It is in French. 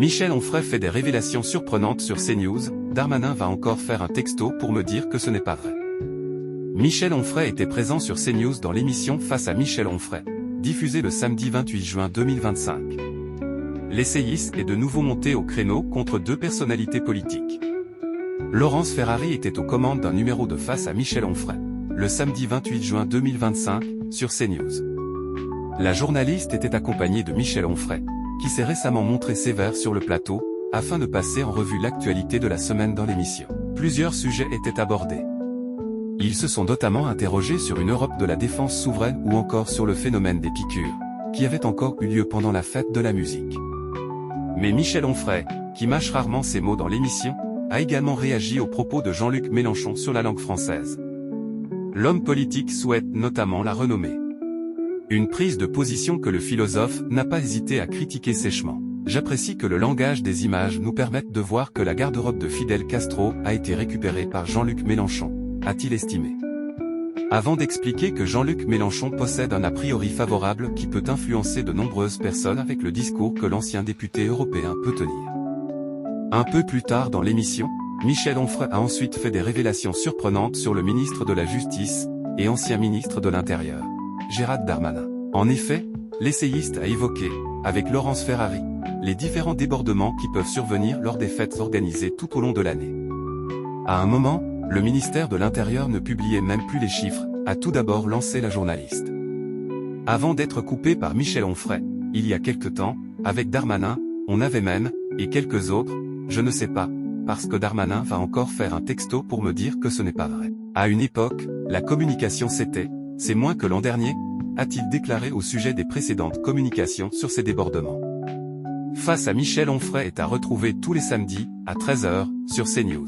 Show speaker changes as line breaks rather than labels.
Michel Onfray fait des révélations surprenantes sur CNews, Darmanin va encore faire un texto pour me dire que ce n'est pas vrai. Michel Onfray était présent sur CNews dans l'émission Face à Michel Onfray, diffusée le samedi 28 juin 2025. L'essayiste est de nouveau monté au créneau contre deux personnalités politiques. Laurence Ferrari était aux commandes d'un numéro de Face à Michel Onfray, le samedi 28 juin 2025, sur CNews. La journaliste était accompagnée de Michel Onfray, qui s'est récemment montré sévère sur le plateau, afin de passer en revue l'actualité de la semaine dans l'émission. Plusieurs sujets étaient abordés. Ils se sont notamment interrogés sur une Europe de la défense souveraine ou encore sur le phénomène des piqûres, qui avait encore eu lieu pendant la fête de la musique. Mais Michel Onfray, qui mâche rarement ses mots dans l'émission, a également réagi aux propos de Jean-Luc Mélenchon sur la langue française. L'homme politique souhaite notamment la renommer. Une prise de position que le philosophe n'a pas hésité à critiquer sèchement. J'apprécie que le langage des images nous permette de voir que la garde-robe de Fidel Castro a été récupérée par Jean-Luc Mélenchon, a-t-il estimé. Avant d'expliquer que Jean-Luc Mélenchon possède un a priori favorable qui peut influencer de nombreuses personnes avec le discours que l'ancien député européen peut tenir. Un peu plus tard dans l'émission, Michel Onfray a ensuite fait des révélations surprenantes sur le ministre de la Justice et ancien ministre de l'Intérieur, Gérald Darmanin. En effet, l'essayiste a évoqué, avec Laurence Ferrari, les différents débordements qui peuvent survenir lors des fêtes organisées tout au long de l'année. À un moment, le ministère de l'Intérieur ne publiait même plus les chiffres, a tout d'abord lancé la journaliste. Avant d'être coupé par Michel Onfray, il y a quelque temps, avec Darmanin, on avait même, et quelques autres, je ne sais pas, parce que Darmanin va encore faire un texto pour me dire que ce n'est pas vrai. À une époque, la communication c'est moins que l'an dernier, a-t-il déclaré au sujet des précédentes communications sur ces débordements. Face à Michel Onfray est à retrouver tous les samedis, à 13 h, sur CNews.